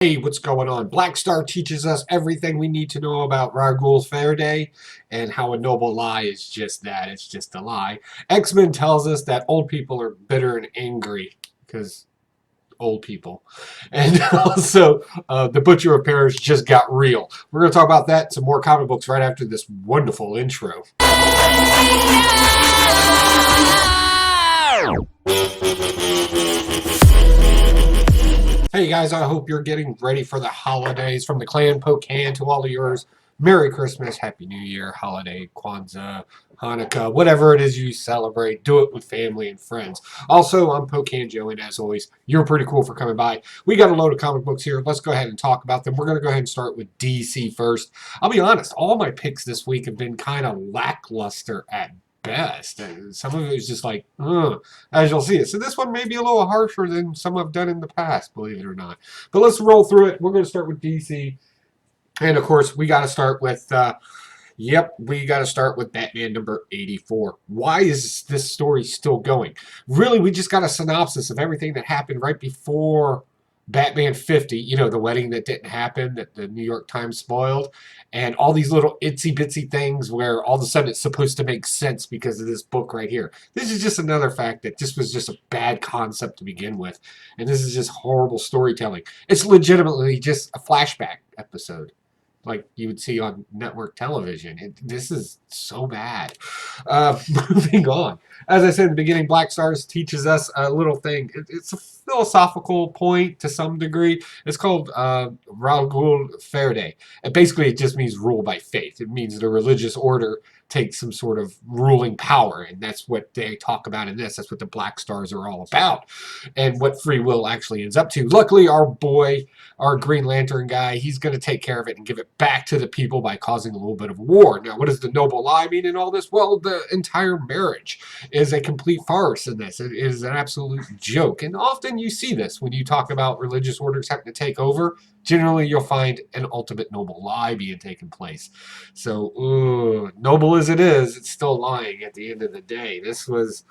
Hey, what's going on? Black Star teaches us everything we need to know about Regula Fidei and how a noble lie is just that. It's just a lie. X-Men tells us that old people are bitter and angry because old people. And also, the Butcher of Paris just got real. We're going to talk about that and some more comic books right after this wonderful intro. Hey guys, I hope you're getting ready for the holidays. From the clan Pocan to all of yours, Merry Christmas, Happy New Year, holiday, Kwanzaa, Hanukkah, whatever it is you celebrate, do it with family and friends. Also, I'm Pocan Joe, and as always, you're pretty cool for coming by. We got a load of comic books here. Let's go ahead and talk about them. We're going to go ahead and start with DC first. I'll be honest, all my picks this week have been kind of lackluster at best. And some of it is just like, as you'll see it. So this one may be a little harsher than some I've done in the past, believe it or not. But let's roll through it. We're going to start with DC. And of course, we got to start with, we got to start with Batman number 84. Why is this story still going? Really, we just got a synopsis of everything that happened right before Batman 50, the wedding that didn't happen, that the New York Times spoiled, and all these little itsy bitsy things where all of a sudden it's supposed to make sense because of this book right here. This is just another fact that this was just a bad concept to begin with, and this is just horrible storytelling. It's legitimately just a flashback episode like you would see on network television. This is so bad. Moving on. As I said in the beginning, Black Stars teaches us a little thing. It's a philosophical point to some degree. It's called Regula Fidei. And basically, it just means rule by faith. It means the religious order takes some sort of ruling power, and that's what they talk about in this. That's what the Black Stars are all about, and what free will actually ends up to. Luckily, our boy, our Green Lantern guy, he's going to take care of it and give it back to the people by causing a little bit of war. Now, what does the noble lie mean in all this? Well, the entire marriage is a complete farce in this. It is an absolute joke, and often you see this when you talk about religious orders having to take over. Generally, you'll find an ultimate noble lie being taken place. So, noble as it is, it's still lying at the end of the day. This was,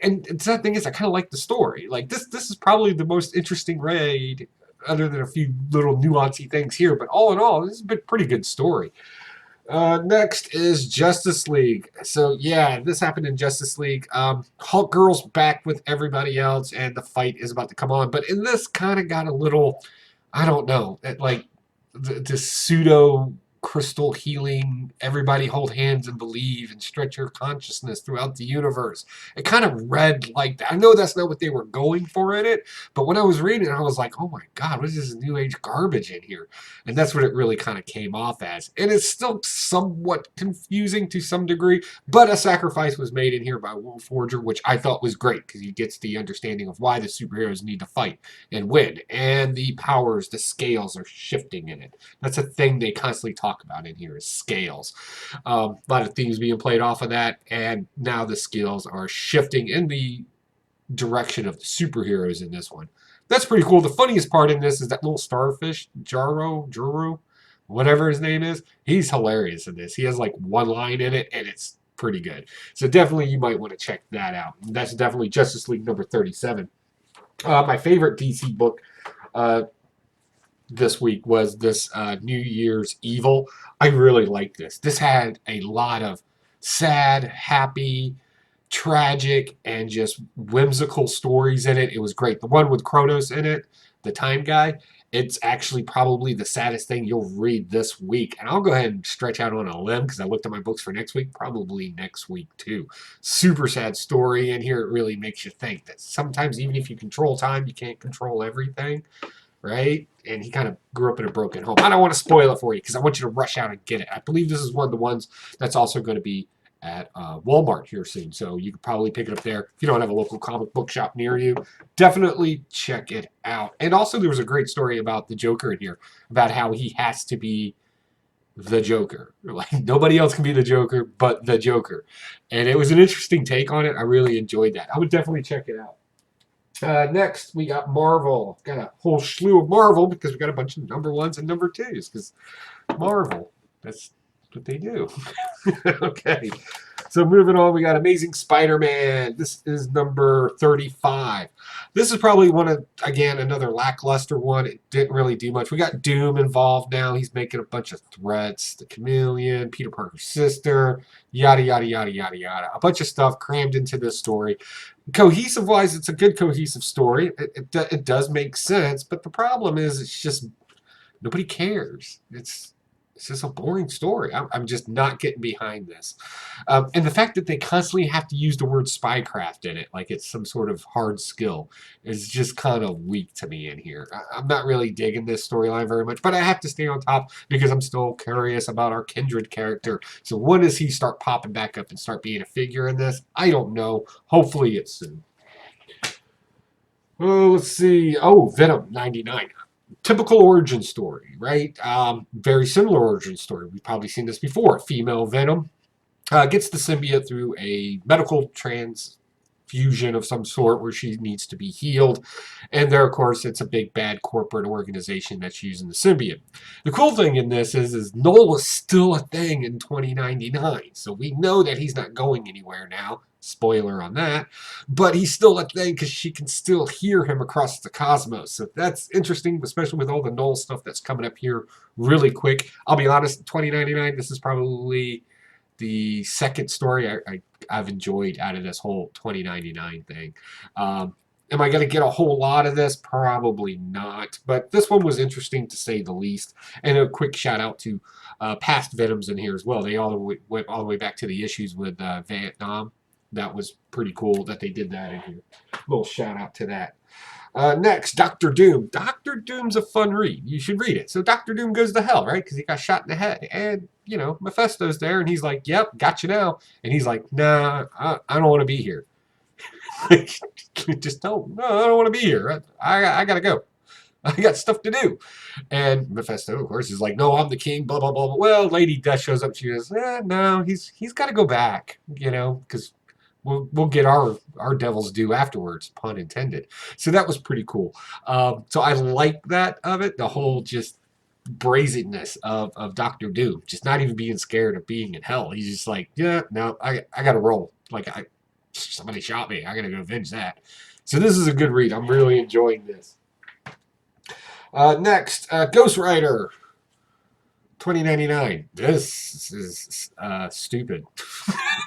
and the sad thing is, I kind of like the story. Like this is probably the most interesting read, other than a few little nuancy things here. But all in all, this is a pretty good story. Next is Justice League. So yeah, this happened in Justice League. Hulk Girl's back with everybody else, and the fight is about to come on. But in this, kind of got a little, I don't know, like the pseudo crystal healing, everybody hold hands and believe and stretch your consciousness throughout the universe. It kind of read like that. I know that's not what they were going for in it, but when I was reading it, I was like, oh my God, what is this new age garbage in here? And that's what it really kind of came off as. And it's still somewhat confusing to some degree, but a sacrifice was made in here by Wolf Forger, which I thought was great because he gets the understanding of why the superheroes need to fight and win. And the powers, the scales are shifting in it. That's a thing they constantly talk about in here is scales. A lot of themes being played off of that, and now the scales are shifting in the direction of the superheroes in this one. That's pretty cool. The funniest part in this is that little starfish, Jaro, whatever his name is. He's hilarious in this. He has like one line in it, and it's pretty good. So definitely you might want to check that out. That's definitely Justice League number 37. My favorite DC book this week was this New Year's Evil. I really liked this. This had a lot of sad, happy, tragic, and just whimsical stories in it. It was great. The one with Kronos in it, the time guy, it's actually probably the saddest thing you'll read this week. And I'll go ahead and stretch out on a limb because I looked at my books for next week, probably next week too. Super sad story in here. It really makes you think that sometimes even if you control time, you can't control everything. Right? And he kind of grew up in a broken home. I don't want to spoil it for you because I want you to rush out and get it. I believe this is one of the ones that's also going to be at Walmart here soon. So you could probably pick it up there. If you don't have a local comic book shop near you, definitely check it out. And also there was a great story about the Joker in here, about how he has to be the Joker. Like nobody else can be the Joker but the Joker. And it was an interesting take on it. I really enjoyed that. I would definitely check it out. Next, we got Marvel. Got a whole slew of Marvel because we got a bunch of number ones and number twos because Marvel, that's what they do. Okay. So moving on, we got Amazing Spider-Man. This is number 35. This is probably one of, again, another lackluster one. It didn't really do much. We got Doom involved now. He's making a bunch of threats. The Chameleon, Peter Parker's sister, yada, yada, yada, yada, yada. A bunch of stuff crammed into this story. Cohesive-wise, it's a good cohesive story. It does make sense, but the problem is it's just nobody cares. It's just a boring story. I'm just not getting behind this. And the fact that they constantly have to use the word spycraft in it, like it's some sort of hard skill, is just kind of weak to me in here. I'm not really digging this storyline very much, but I have to stay on top because I'm still curious about our Kindred character. So when does he start popping back up and start being a figure in this? I don't know. Hopefully it's soon. Oh, let's see. Oh, Venom 99. Typical origin story, right? Very similar origin story. We've probably seen this before. Female Venom gets the symbiote through a medical transfusion of some sort where she needs to be healed. And there, of course, it's a big bad corporate organization that's using the symbiote. The cool thing in this is Null is still a thing in 2099. So we know that he's not going anywhere now. Spoiler on that. But he's still a thing because she can still hear him across the cosmos. So that's interesting, especially with all the Null stuff that's coming up here really quick. I'll be honest, 2099, this is probably the second story I've enjoyed out of this whole 2099 thing. Am I going to get a whole lot of this? Probably not. But this one was interesting to say the least. And a quick shout out to past Venoms in here as well. They all went all the way back to the issues with Vietnam. That was pretty cool that they did that in here. Little shout out to that. Next, Doctor Doom. Doctor Doom's a fun read. You should read it. So Doctor Doom goes to hell, right? Because he got shot in the head. And, you know, Mephisto's there, and he's like, yep, got you now. And he's like, nah, I don't want to be here. Just don't. No, I don't want to be here. I got to go. I got stuff to do. And Mephisto, of course, is like, no, I'm the king, blah, blah, blah, blah. Well, Lady Death shows up. She goes, no, he's got to go back, you know, because we'll get our devil's due afterwards, pun intended. So that was pretty cool. So I like that of it, the whole just brazenness of Doctor Doom, just not even being scared of being in hell. He's just like, yeah, no, I got to roll. Like, somebody shot me. I got to go avenge that. So this is a good read. I'm really enjoying this. Next, Ghost Rider 2099. This is stupid.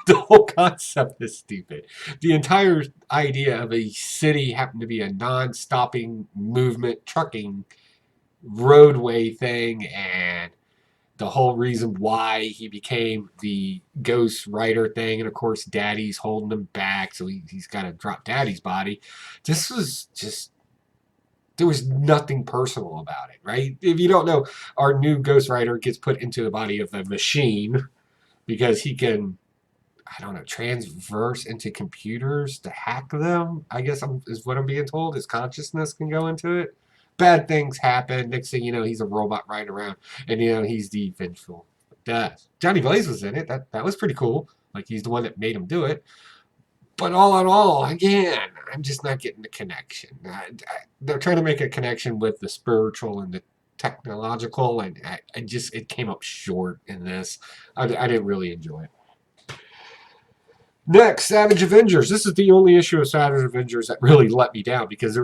The whole concept is stupid. The entire idea of a city happened to be a non-stopping movement trucking roadway thing, and the whole reason why he became the Ghost Rider thing, and of course Daddy's holding him back, so he's got to drop Daddy's body. This was just, there was nothing personal about it, right? If you don't know, our new Ghost Rider gets put into the body of a machine because he can, I don't know, transverse into computers to hack them, I guess is what I'm being told. His consciousness can go into it. Bad things happen. Next thing you know, he's a robot riding around, and you know he's the vengeful death. Johnny Blaze was in it. That was pretty cool. Like, he's the one that made him do it. But all in all, again, I'm just not getting the connection. They're trying to make a connection with the spiritual and the technological, and it came up short in this. I didn't really enjoy it. Next, Savage Avengers. This is the only issue of Savage Avengers that really let me down, because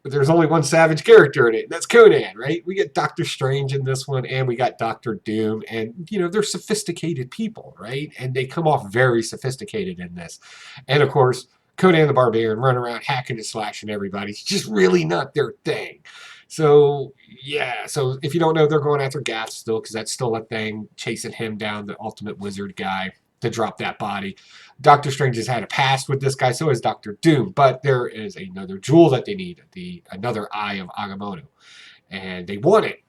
there's only one Savage character in it, and that's Conan, right? We get Doctor Strange in this one, and we got Doctor Doom, and, you know, they're sophisticated people, right? And they come off very sophisticated in this. And, of course, Conan the Barbarian running around hacking and slashing everybody. It's just really not their thing. So, yeah. So, if you don't know, they're going after Gaff still, because that's still a thing, chasing him down, the ultimate wizard guy, to drop that body. Doctor Strange has had a past with this guy, so has Doctor Doom, but there is another jewel that they need, another Eye of Agamotto, and they want it.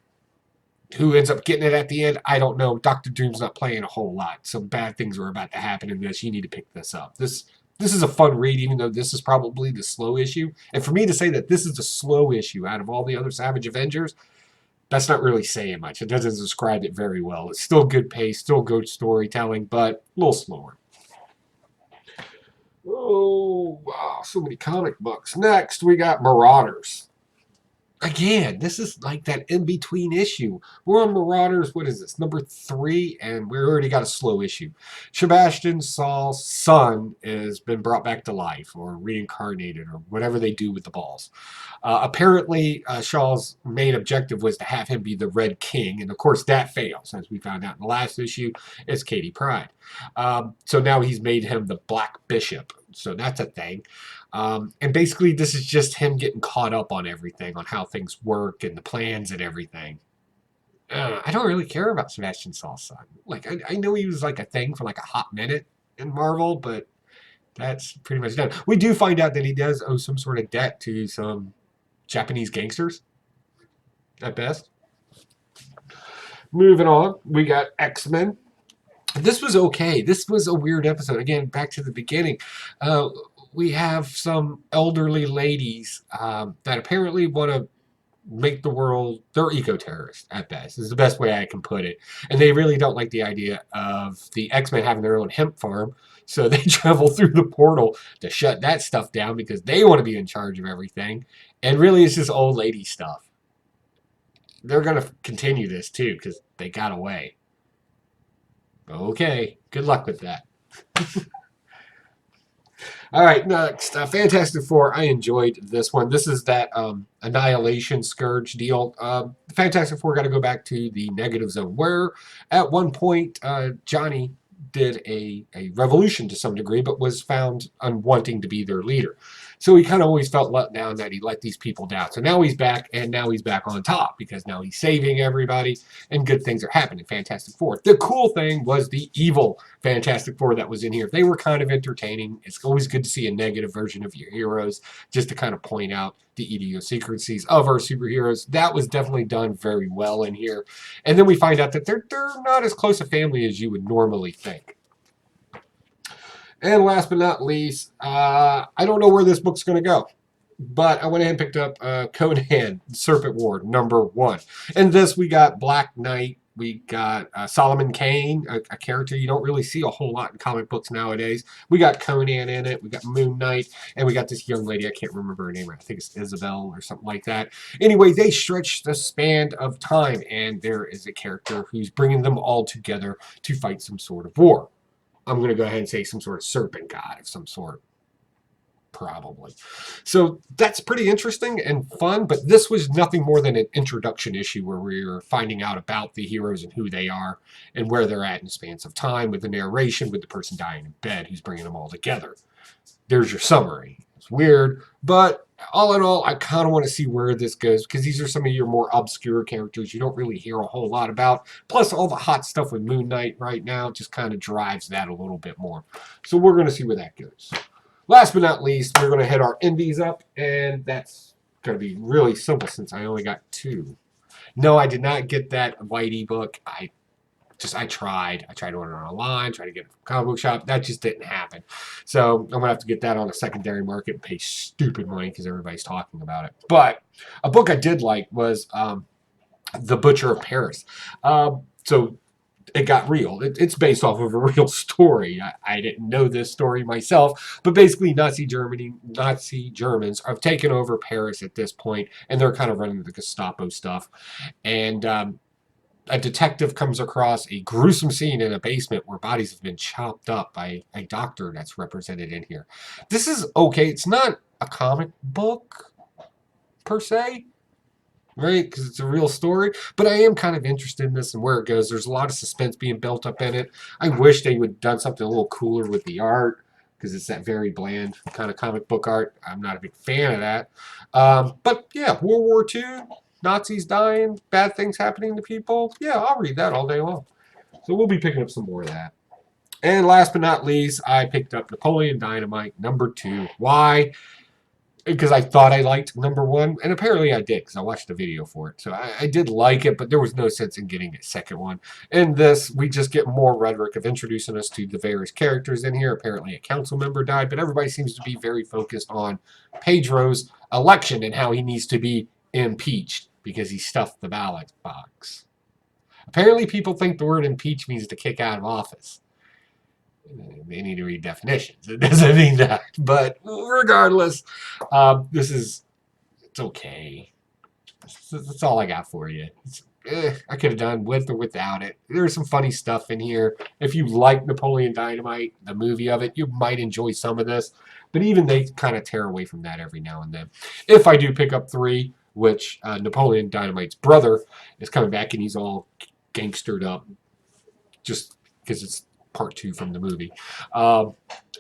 Who ends up getting it at the end, I don't know. Doctor Doom's not playing a whole lot. Some bad things are about to happen in this. You need to pick this up. This is a fun read, even though this is probably the slow issue. And for me to say that this is the slow issue out of all the other Savage Avengers, that's not really saying much. It doesn't describe it very well. It's still good pace, still good storytelling, but a little slower. Oh, wow, so many comic books. Next, we got Marauders. again, this is like that in-between issue. We're on Marauders, what is this, number 3, and we already got a slow issue. Sebastian Saul's son has been brought back to life, or reincarnated, or whatever they do with the balls. Apparently, Shaw's main objective was to have him be the Red King, and of course that fails, as we found out in the last issue. It's Katie Pride. So now he's made him the Black Bishop, so that's a thing. And basically, this is just him getting caught up on everything, on how things work and the plans and everything. I don't really care about Sebastian Saul's son. Like, I know he was like a thing for like a hot minute in Marvel, but that's pretty much done. We do find out that he does owe some sort of debt to some Japanese gangsters, at best. Moving on, we got X-Men. This was okay. This was a weird episode. Again, back to the beginning. We have some elderly ladies that apparently want to make the world, they're eco-terrorists at best, is the best way I can put it. And they really don't like the idea of the X-Men having their own hemp farm. So they travel through the portal to shut that stuff down because they want to be in charge of everything. And really, it's just old lady stuff. They're going to continue this too because they got away. Okay, good luck with that. All right, next, Fantastic Four. I enjoyed this one. This is that Annihilation Scourge deal. Fantastic Four got to go back to the negative zone, where at one point Johnny did a revolution to some degree, but was found unwanting to be their leader. So he kind of always felt let down that he let these people down. So now he's back, and now he's back on top because now he's saving everybody, and good things are happening. Fantastic Four. The cool thing was the evil Fantastic Four that was in here. They were kind of entertaining. It's always good to see a negative version of your heroes, just to kind of point out the idiosyncrasies of our superheroes. That was definitely done very well in here. And then we find out that they're not as close a family as you would normally think. And last but not least, I don't know where this book's going to go, but I went ahead and picked up Conan, Serpent Ward, #1. In this, we got Black Knight, we got Solomon Kane, a character you don't really see a whole lot in comic books nowadays. We got Conan in it, we got Moon Knight, and we got this young lady, I can't remember her name, I think it's Isabel or something like that. Anyway, they stretch the span of time, and there is a character who's bringing them all together to fight some sort of war. I'm going to go ahead and say some sort of serpent god of some sort. Probably. So that's pretty interesting and fun, but this was nothing more than an introduction issue where we're finding out about the heroes and who they are and where they're at in spans of time, with the narration, with the person dying in bed who's bringing them all together. There's your summary. It's weird, but all in all, I kind of want to see where this goes because these are some of your more obscure characters you don't really hear a whole lot about. Plus, all the hot stuff with Moon Knight right now just kind of drives that a little bit more. So we're going to see where that goes. Last but not least, we're going to hit our indies up, and that's going to be really simple since I only got 2. No, I did not get that Whitey book. I tried. I tried to order it online, tried to get it from a comic book shop. That just didn't happen. So I'm going to have to get that on a secondary market and pay stupid money because everybody's talking about it. But a book I did like was The Butcher of Paris. So it got real. It's based off of a real story. I didn't know this story myself, but basically Nazi Germans have taken over Paris at this point, and they're kind of running the Gestapo stuff. And a detective comes across a gruesome scene in a basement where bodies have been chopped up by a doctor that's represented in here. This is okay. It's not a comic book per se, right? Because it's a real story. But I am kind of interested in this and where it goes. There's a lot of suspense being built up in it. I wish they would have done something a little cooler with the art because it's that very bland kind of comic book art. I'm not a big fan of that. But yeah, World War II. Nazis dying, bad things happening to people. Yeah, I'll read that all day long. So we'll be picking up some more of that. And last but not least, I picked up Napoleon Dynamite #2. Why? Because I thought I liked #1, and apparently I did because I watched the video for it. So I did like it, but there was no sense in getting a second one. In this, we just get more rhetoric of introducing us to the various characters in here. Apparently a council member died, but everybody seems to be very focused on Pedro's election and how he needs to be impeached because he stuffed the ballot box. Apparently people think the word impeach means to kick out of office. They need to read definitions. It doesn't mean that. But regardless, it's okay. That's all I got for you. I could have done with or without it. There's some funny stuff in here. If you like Napoleon Dynamite, the movie of it, you might enjoy some of this. But even they kind of tear away from that every now and then. If I do pick up 3, which Napoleon Dynamite's brother is coming back and he's all gangstered up just because it's part 2 from the movie.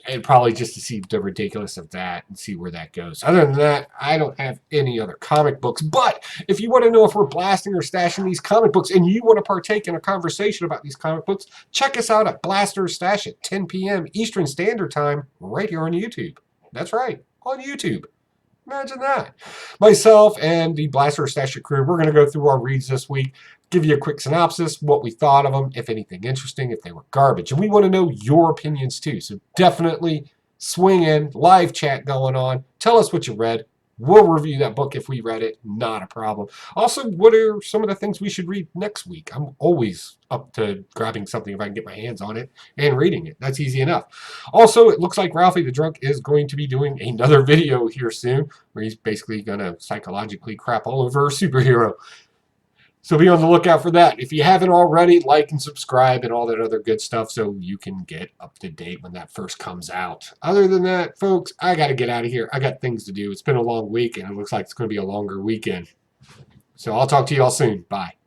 And probably just to see the ridiculous of that and see where that goes. Other than that, I don't have any other comic books. But if you want to know if we're blasting or stashing these comic books and you want to partake in a conversation about these comic books, check us out at Blast or Stash at 10 p.m. Eastern Standard Time right here on YouTube. That's right, on YouTube. Imagine that. Myself and the Blaster Stash crew, we're going to go through our reads this week, give you a quick synopsis, what we thought of them, if anything interesting, if they were garbage. And we want to know your opinions too. So definitely swing in, live chat going on. Tell us what you read. We'll review that book if we read it. Not a problem. Also, what are some of the things we should read next week? I'm always up to grabbing something if I can get my hands on it and reading it. That's easy enough. Also, it looks like Ralphie the Drunk is going to be doing another video here soon where he's basically going to psychologically crap all over a superhero. So be on the lookout for that. If you haven't already, like and subscribe and all that other good stuff so you can get up to date when that first comes out. Other than that, folks, I got to get out of here. I got things to do. It's been a long week, and it looks like it's going to be a longer weekend. So I'll talk to you all soon. Bye.